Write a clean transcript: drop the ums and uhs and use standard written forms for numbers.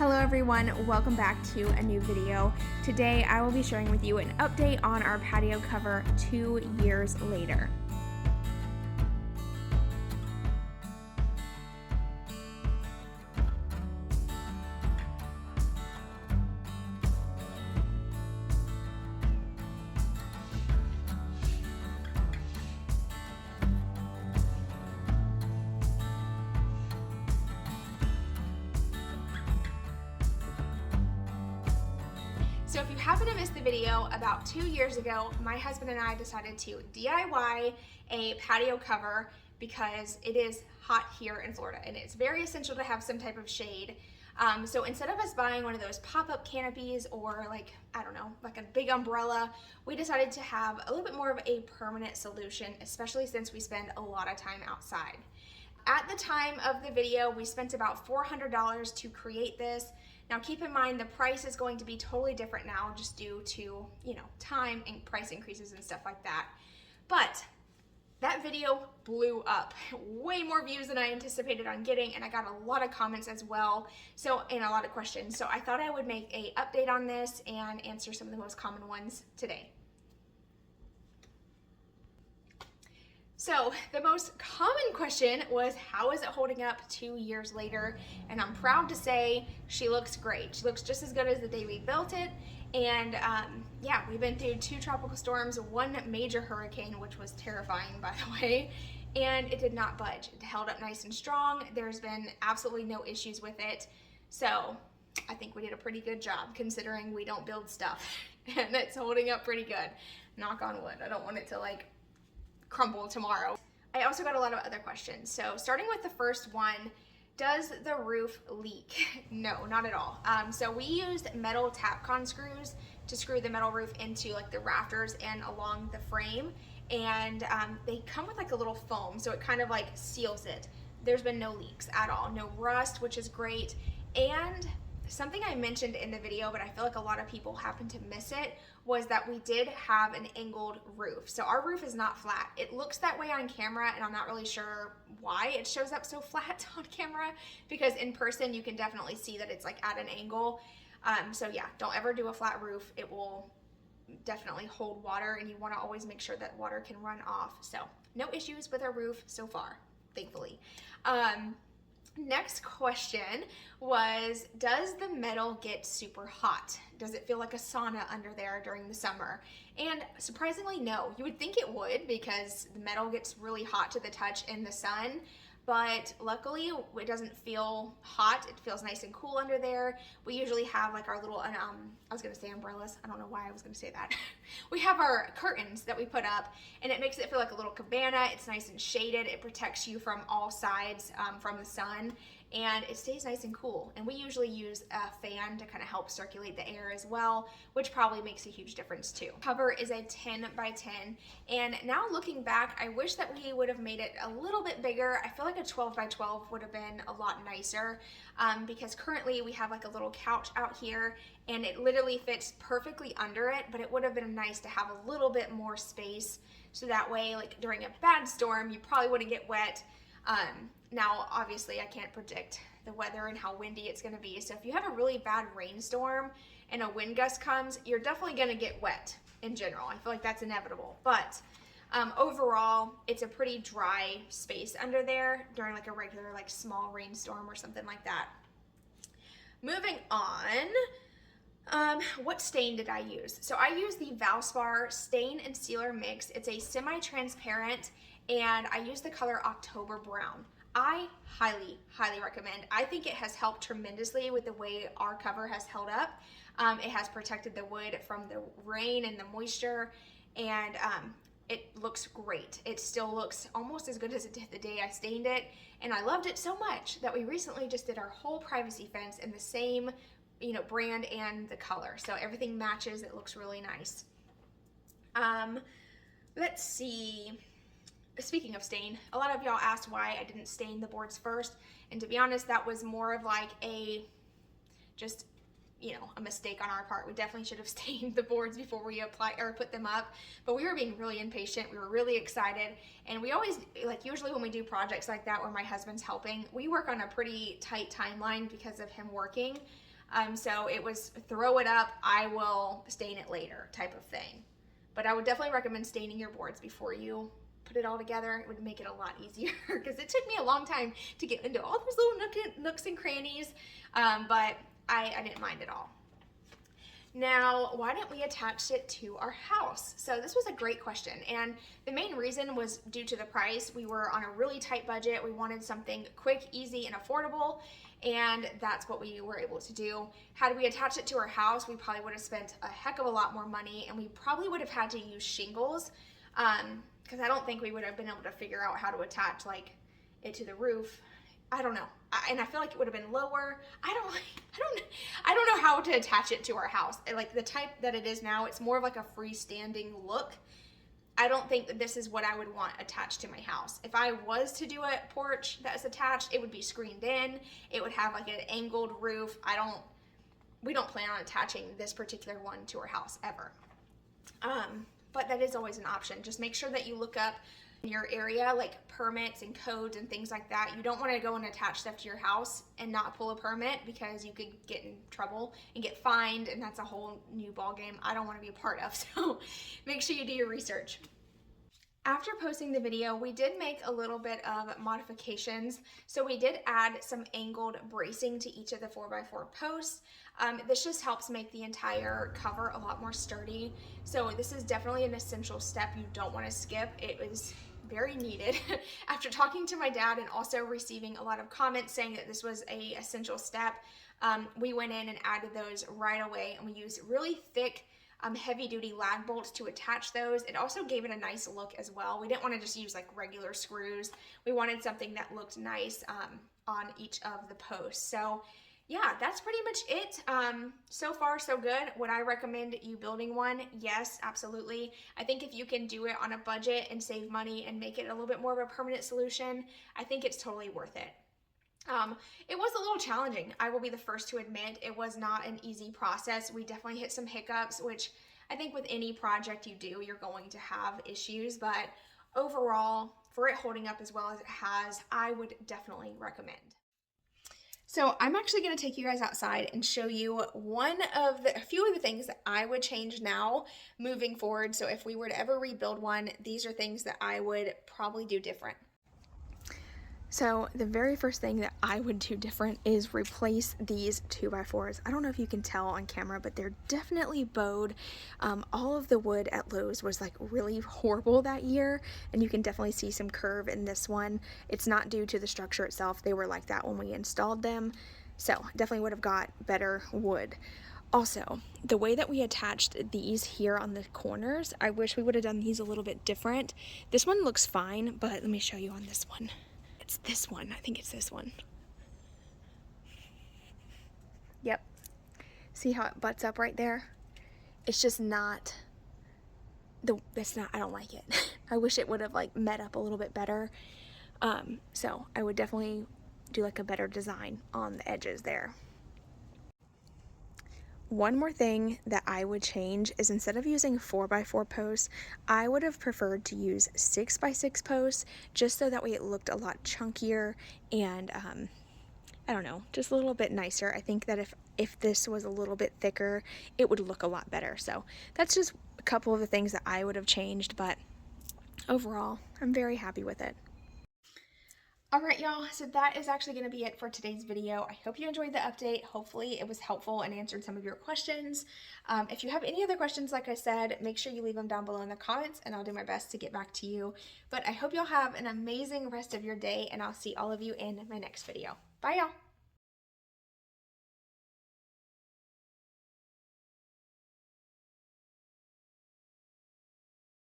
Hello everyone, welcome back to a new video. Today I will be sharing with you an update on our patio cover 2 years later. So if you happen to miss the video, about 2 years ago, my husband and I decided to DIY a patio cover because it is hot here in Florida and it's very essential to have some type of shade. So instead of us buying one of those pop-up canopies or like a big umbrella, we decided to have a little bit more of a permanent solution, especially since we spend a lot of time outside. At the time of the video, we spent about $400 to create this. Now keep in mind the price is going to be totally different now just due to, time and price increases and stuff like that. But that video blew up. Way more views than I anticipated on getting, and I got a lot of comments as well, and a lot of questions. So I thought I would make an update on this and answer some of the most common ones today. So the most common question was, how is it holding up 2 years later? And I'm proud to say she looks great. She looks just as good as the day we built it. And yeah, we've been through 2 tropical storms, 1 major hurricane, which was terrifying, by the way, and it did not budge. It held up nice and strong. There's been absolutely no issues with it. So I think we did a pretty good job considering we don't build stuff and it's holding up pretty good. Knock on wood. I don't want it to crumble tomorrow. I also got a lot of other questions. So starting with the first one, does the roof leak? No, not at all. So we used metal Tapcon screws to screw the metal roof into the rafters and along the frame, and they come with a little foam, so it kind of seals it. There's been no leaks at all, no rust, which is great. And something I mentioned in the video, but I feel like a lot of people happen to miss it, was that we did have an angled roof. So our roof is not flat. It looks that way on camera, and I'm not really sure why it shows up so flat on camera, because in person you can definitely see that it's at an angle. So yeah, don't ever do a flat roof. It will definitely hold water, and you want to always make sure that water can run off. So no issues with our roof so far, thankfully. Next question was, does the metal get super hot? Does it feel like a sauna under there during the summer? And surprisingly, no. You would think it would, because the metal gets really hot to the touch in the sun, but luckily it doesn't feel hot. It feels nice and cool under there. We usually have our little, I was gonna say umbrellas. I don't know why I was gonna say that. We have our curtains that we put up, and it makes it feel like a little cabana. It's nice and shaded. It protects you from all sides from the sun, and it stays nice and cool. And we usually use a fan to kind of help circulate the air as well, which probably makes a huge difference too. Cover is a 10 by 10, and now looking back, I wish that we would have made it a little bit bigger. I feel like a 12 by 12 would have been a lot nicer, because currently we have a little couch out here, and it literally fits perfectly under it, but it would have been nice to have a little bit more space, so that way during a bad storm you probably wouldn't get wet. Now obviously I can't predict the weather and how windy it's going to be, so if you have a really bad rainstorm and a wind gust comes, you're definitely going to get wet in general. I feel like that's inevitable, but overall it's a pretty dry space under there during a regular small rainstorm or something like that. Moving on, what stain did I use? So I used the Valspar stain and sealer mix. It's a semi-transparent, and I used the color October Brown. I highly recommend. I think it has helped tremendously with the way our cover has held up. It has protected the wood from the rain and the moisture, and it looks great. It still looks almost as good as it did the day I stained it, and I loved it so much that we recently just did our whole privacy fence in the same brand and the color, so everything matches. It looks really nice. Let's see. Speaking of stain, a lot of y'all asked why I didn't stain the boards first, and to be honest, that was more of a mistake on our part. We definitely should have stained the boards before we put them up, but we were being really impatient. We were really excited, and we always, usually when we do projects like that where my husband's helping, we work on a pretty tight timeline because of him working. So it was throw it up, I will stain it later type of thing. But I would definitely recommend staining your boards before you put it all together. It would make it a lot easier because it took me a long time to get into all those little nooks and crannies, but I didn't mind at all. Now, why didn't we attach it to our house? So this was a great question, and the main reason was due to the price. We were on a really tight budget. We wanted something quick, easy, and affordable, and that's what we were able to do. Had we attached it to our house, we probably would have spent a heck of a lot more money, and we probably would have had to use shingles, because I don't think we would have been able to figure out how to attach like it to the roof. I don't know. And I feel like it would have been lower. I don't know how to attach it to our house. Like the type that it is now, it's more of like a freestanding look. I don't think that this is what I would want attached to my house. If I was to do a porch that's attached, it would be screened in. It would have like an angled roof. We don't plan on attaching this particular one to our house ever. But that is always an option. Just make sure that you look up in your area, like permits and codes and things like that. You don't want to go and attach stuff to your house and not pull a permit, because you could get in trouble and get fined, and that's a whole new ball game I don't want to be a part of. So make sure you do your research. After posting the video, we did make a little bit of modifications. So we did add some angled bracing to each of the 4x4 posts. This just helps make the entire cover a lot more sturdy. So this is definitely an essential step you don't want to skip. It was very needed. After talking to my dad and also receiving a lot of comments saying that this was a essential step, we went in and added those right away, and we used really thick heavy duty lag bolts to attach those. It also gave it a nice look as well. We didn't want to just use like regular screws. We wanted something that looked nice on each of the posts. So yeah, that's pretty much it. So far so good. Would I recommend you building one? Yes, absolutely. I think if you can do it on a budget and save money and make it a little bit more of a permanent solution, I think it's totally worth it. It was a little challenging. I will be the first to admit it was not an easy process. We definitely hit some hiccups, which I think with any project you do, you're going to have issues, but overall, for it holding up as well as it has, I would definitely recommend. So I'm actually going to take you guys outside and show you a few of the things that I would change now moving forward. So if we were to ever rebuild one, these are things that I would probably do different. So the very first thing that I would do different is replace these 2x4s. I don't know if you can tell on camera, but they're definitely bowed. All of the wood at Lowe's was like really horrible that year, and you can definitely see some curve in this one. It's not due to the structure itself. They were like that when we installed them. So definitely would have got better wood. Also, the way that we attached these here on the corners, I wish we would have done these a little bit different. This one looks fine, but let me show you on this one. It's this one. I think it's this one. Yep. See how it butts up right there? It's just not I don't like it. I wish it would have like met up a little bit better. So I would definitely do like a better design on the edges there. One more thing that I would change is instead of using 4x4 posts, I would have preferred to use 6x6 posts, just so that way it looked a lot chunkier and I don't know, just a little bit nicer. I think that if this was a little bit thicker, it would look a lot better. So that's just a couple of the things that I would have changed, but overall, I'm very happy with it. Alright y'all, so that is actually going to be it for today's video. I hope you enjoyed the update. Hopefully it was helpful and answered some of your questions. If you have any other questions, like I said, make sure you leave them down below in the comments and I'll do my best to get back to you. But I hope y'all have an amazing rest of your day, and I'll see all of you in my next video. Bye y'all!